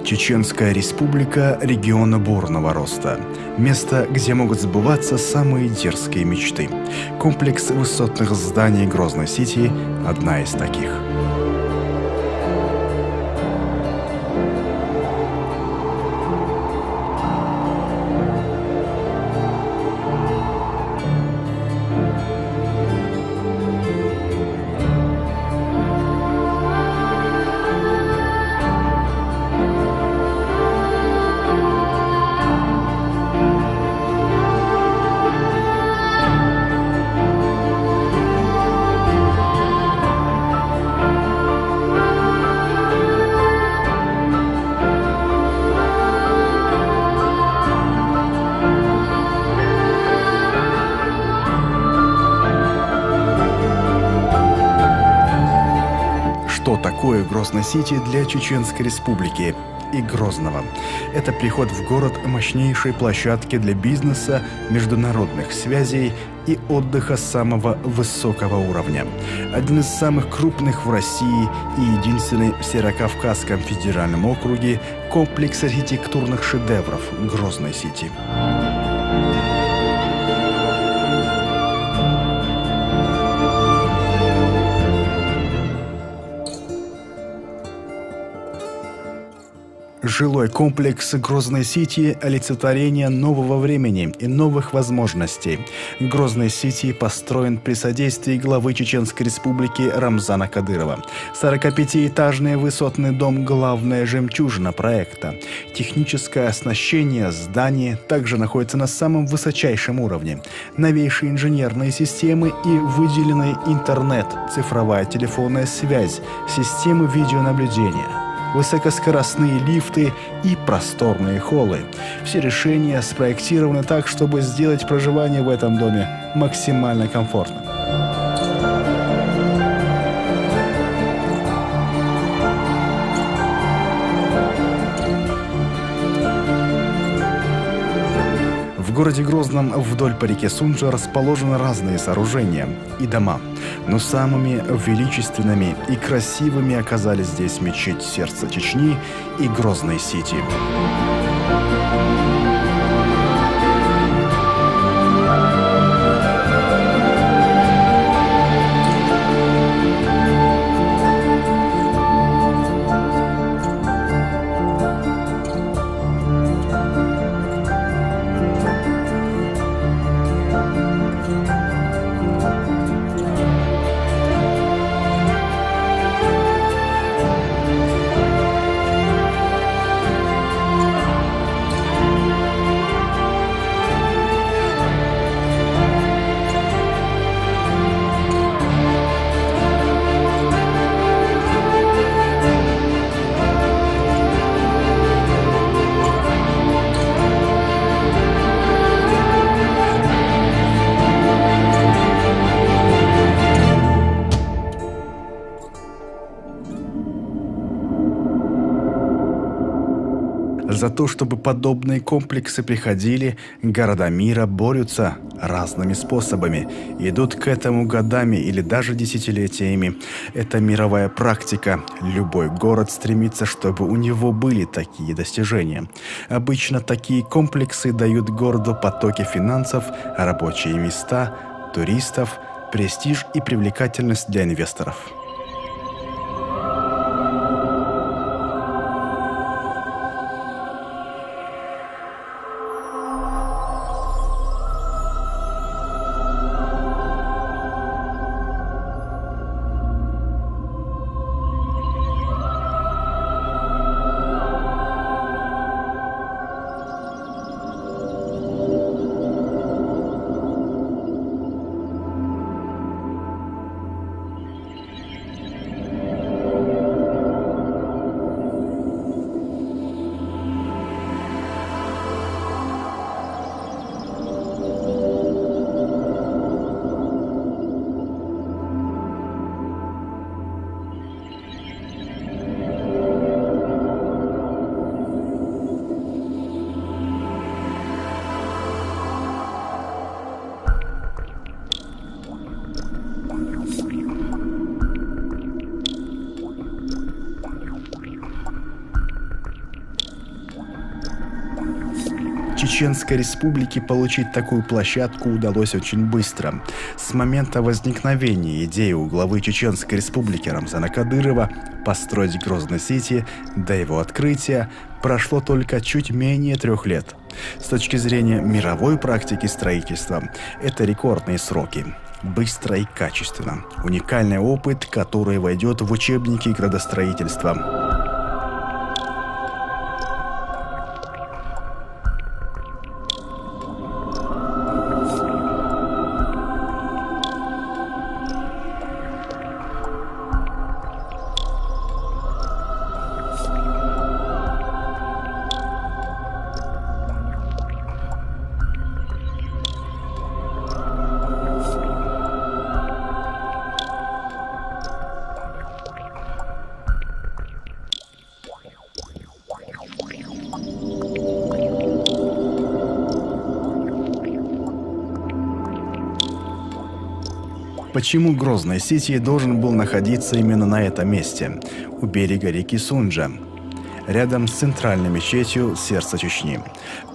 Чеченская республика региона бурного роста. Место, где могут сбываться самые дерзкие мечты. Комплекс высотных зданий Грозный-Сити – одна из таких. Что такое Грозный-Сити для Чеченской республики и Грозного? Это приход в город мощнейшей площадки для бизнеса, международных связей и отдыха самого высокого уровня. Один из самых крупных в России и единственный в Северокавказском федеральном округе комплекс архитектурных шедевров Грозный-Сити. Жилой комплекс Грозный-Сити – олицетворение нового времени и новых возможностей. Грозный-Сити построен при содействии главы Чеченской республики Рамзана Кадырова. 45-этажный высотный дом – главная жемчужина проекта. Техническое оснащение зданий также находится на самом высочайшем уровне. Новейшие инженерные системы и выделенный интернет, цифровая телефонная связь, системы видеонаблюдения, высокоскоростные лифты и просторные холлы. Все решения спроектированы так, чтобы сделать проживание в этом доме максимально комфортным. В городе Грозном вдоль по реке Сунжа расположены разные сооружения и дома. Но самыми величественными и красивыми оказались здесь мечеть сердца Чечни и Грозный-Сити. За то, чтобы подобные комплексы приходили, города мира борются разными способами. Идут к этому годами или даже десятилетиями. Это мировая практика. Любой город стремится, чтобы у него были такие достижения. Обычно такие комплексы дают городу потоки финансов, рабочие места, туристов, престиж и привлекательность для инвесторов. Чеченской Республике получить такую площадку удалось очень быстро. С момента возникновения идеи у главы Чеченской Республики Рамзана Кадырова построить Грозный-Сити до его открытия прошло только чуть менее 3 лет. С точки зрения мировой практики строительства, это рекордные сроки. Быстро и качественно. Уникальный опыт, который войдет в учебники градостроительства. Почему Грозный-Сити должен был находиться именно на этом месте, у берега реки Сунджа, рядом с центральной мечетью сердца Чечни?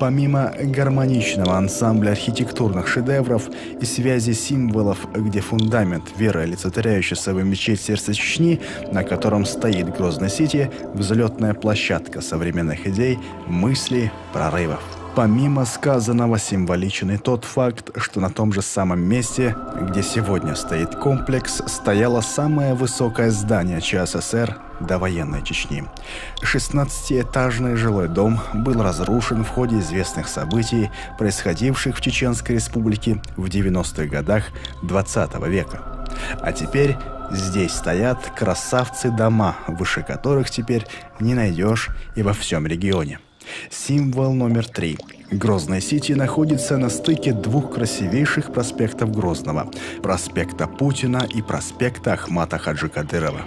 Помимо гармоничного ансамбля архитектурных шедевров и связи символов, где фундамент веры, олицетворяющий собой мечеть сердца Чечни, на котором стоит Грозный-Сити, взлетная площадка современных идей, мыслей, прорывов. Помимо сказанного, символичен и тот факт, что на том же самом месте, где сегодня стоит комплекс, стояло самое высокое здание ЧССР довоенной Чечни. 16-этажный жилой дом был разрушен в ходе известных событий, происходивших в Чеченской Республике в 90-х годах 20 века. А теперь здесь стоят красавцы-дома, выше которых теперь не найдешь и во всем регионе. Символ номер 3. Грозный-Сити находится на стыке 2 красивейших проспектов Грозного – проспекта Путина и проспекта Ахмата Хаджи Кадырова.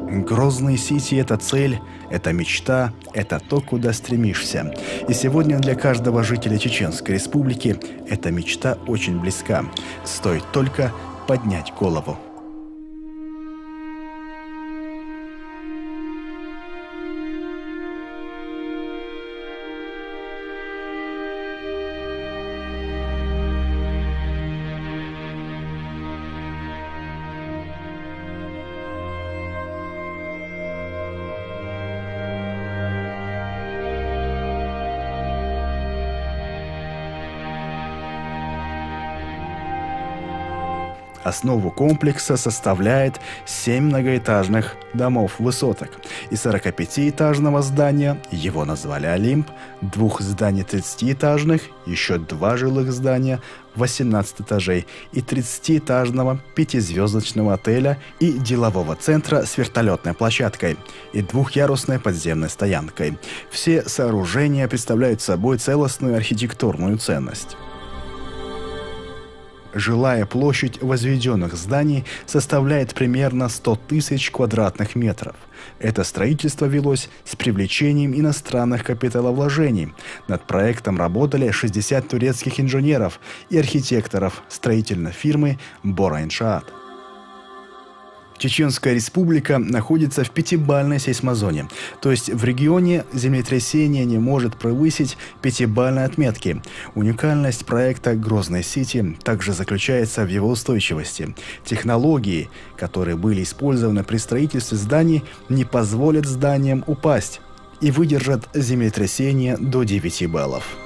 Грозный-Сити – это цель, это мечта, это то, куда стремишься. И сегодня для каждого жителя Чеченской Республики эта мечта очень близка. Стоит только поднять голову. Основу комплекса составляет 7 многоэтажных домов-высоток и 45-этажного здания, его назвали «Олимп», 2 зданий 30-этажных, еще 2 жилых здания 18 этажей и 30-этажного 5-звездочного отеля и делового центра с вертолетной площадкой и 2-ярусной подземной стоянкой. Все сооружения представляют собой целостную архитектурную ценность. Жилая площадь возведенных зданий составляет примерно 100 тысяч квадратных метров. Это строительство велось с привлечением иностранных капиталовложений. Над проектом работали 60 турецких инженеров и архитекторов строительной фирмы «Бора Иншаат». Чеченская Республика находится в 5-бальной сейсмозоне, то есть в регионе землетрясение не может превысить 5-бальной отметки. Уникальность проекта Грозный-Сити также заключается в его устойчивости. Технологии, которые были использованы при строительстве зданий, не позволят зданиям упасть и выдержат землетрясение до 9 баллов.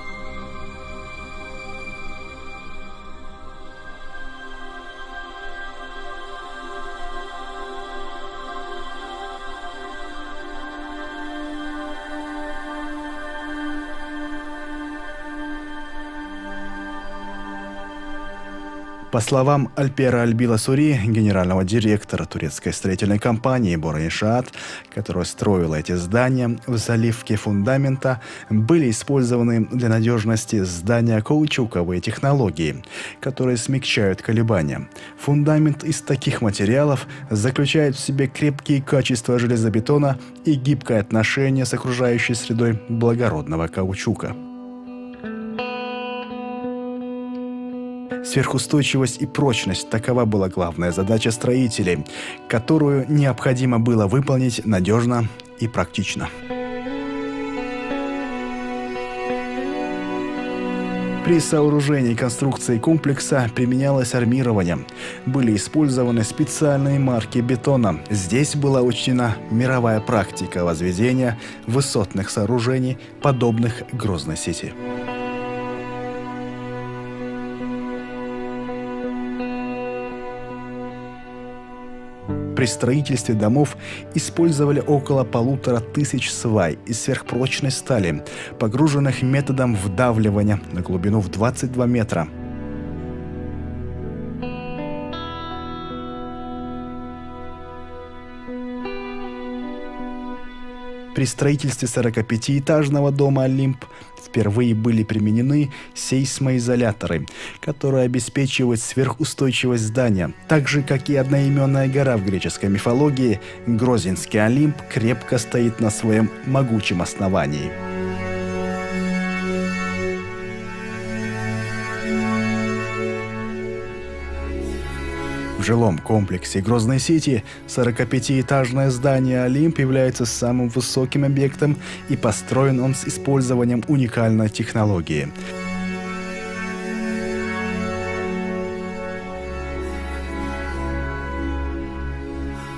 По словам Альпера Альбила Сури, генерального директора турецкой строительной компании «Бора Иншаат», которая строила эти здания, в заливке фундамента были использованы для надежности здания каучуковые технологии, которые смягчают колебания. Фундамент из таких материалов заключает в себе крепкие качества железобетона и гибкое отношение с окружающей средой благородного каучука. Сверхустойчивость и прочность – такова была главная задача строителей, которую необходимо было выполнить надежно и практично. При сооружении конструкции комплекса применялось армирование. Были использованы специальные марки бетона. Здесь была учтена мировая практика возведения высотных сооружений, подобных Грозной сети. При строительстве домов использовали около 1500 свай из сверхпрочной стали, погруженных методом вдавливания на глубину в 22 метра. При строительстве 45-этажного дома «Олимп» впервые были применены сейсмоизоляторы, которые обеспечивают сверхустойчивость здания. Так же, как и одноименная гора в греческой мифологии, Грозинский Олимп крепко стоит на своем могучем основании. В жилом комплексе Грозной сети 45-этажное здание «Олимп» является самым высоким объектом, и построен он с использованием уникальной технологии.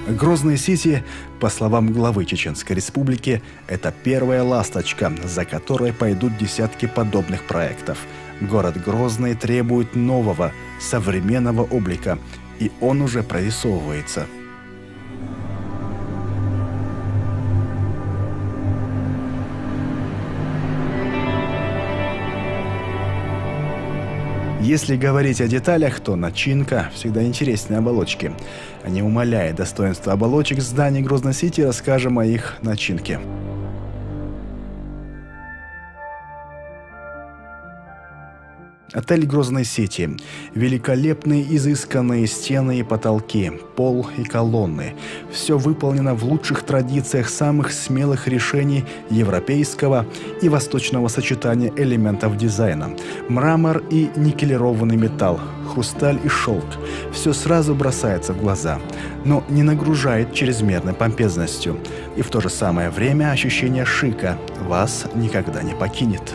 Грозные сети, по словам главы Чеченской Республики, это первая ласточка, за которой пойдут десятки подобных проектов. Город Грозный требует нового, современного облика, и он уже прорисовывается. Если говорить о деталях, то начинка всегда интереснее оболочки. А не умаляя достоинства оболочек зданий Грозной сети, расскажем о их начинке. Отель Грозной сети. Великолепные изысканные стены и потолки, пол и колонны. Все выполнено в лучших традициях самых смелых решений европейского и восточного сочетания элементов дизайна. Мрамор и никелированный металл, хрусталь и шелк. Все сразу бросается в глаза, но не нагружает чрезмерной помпезностью. И в то же самое время ощущение шика вас никогда не покинет.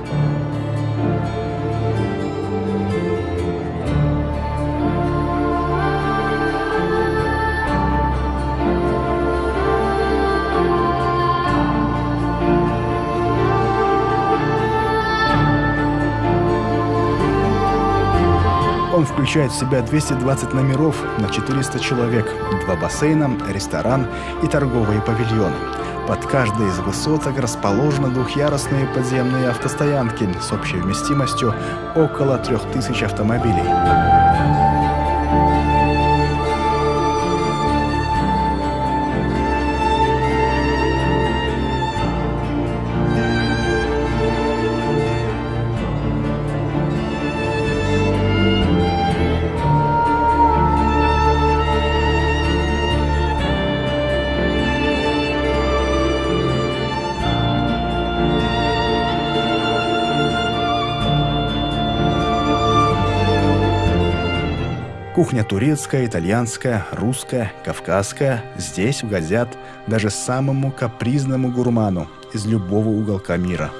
Он включает в себя 220 номеров на 400 человек, 2 бассейна, ресторан и торговые павильоны. Под каждой из высоток расположены двухъярусные подземные автостоянки с общей вместимостью около 3000 автомобилей. Кухня турецкая, итальянская, русская, кавказская здесь угодят даже самому капризному гурману из любого уголка мира.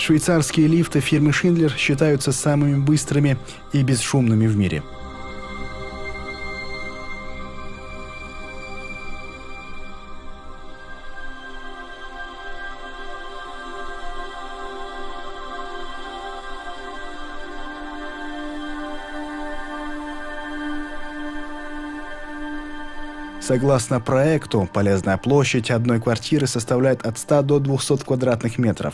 Швейцарские лифты фирмы Schindler считаются самыми быстрыми и бесшумными в мире. Согласно проекту, полезная площадь одной квартиры составляет от 100 до 200 квадратных метров.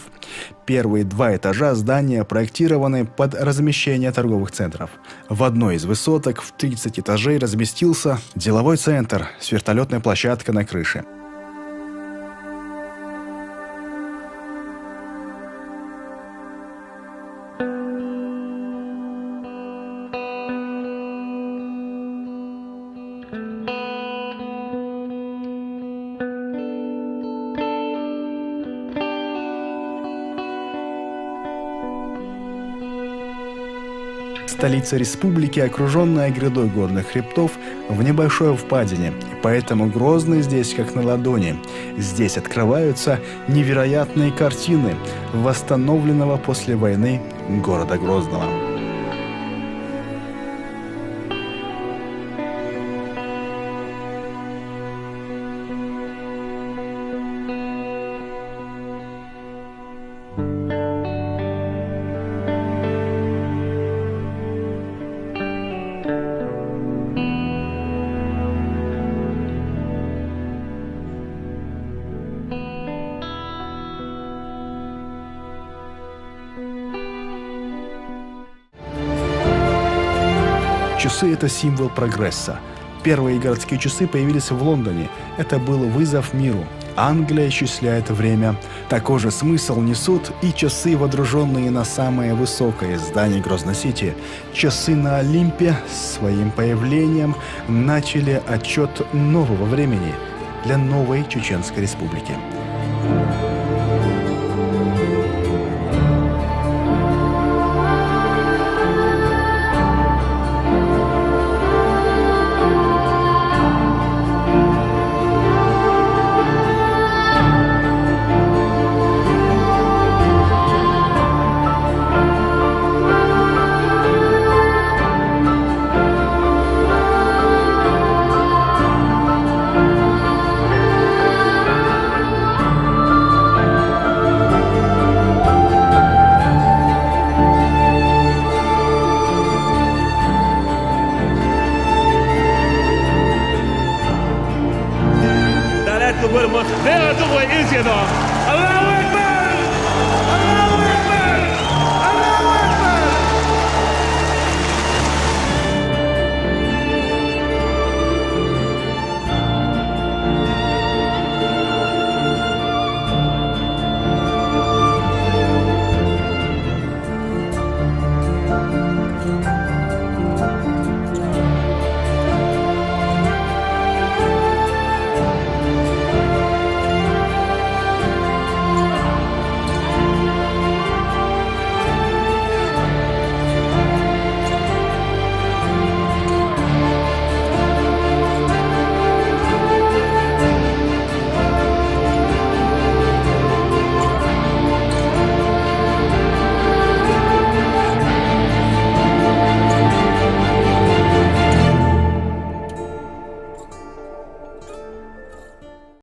Первые 2 этажа здания проектированы под размещение торговых центров. В одной из высоток в 30 этажей разместился деловой центр с вертолетной площадкой на крыше. Столица республики, окруженная грядой горных хребтов, в небольшой впадине, и поэтому Грозный здесь как на ладони. Здесь открываются невероятные картины восстановленного после войны города Грозного. Часы – это символ прогресса. Первые городские часы появились в Лондоне. Это был вызов миру. Англия исчисляет время. Такой же смысл несут и часы, водруженные на самое высокое здание Грозной-Сити. Часы на Олимпе своим появлением начали отчет нового времени для новой Чеченской Республики.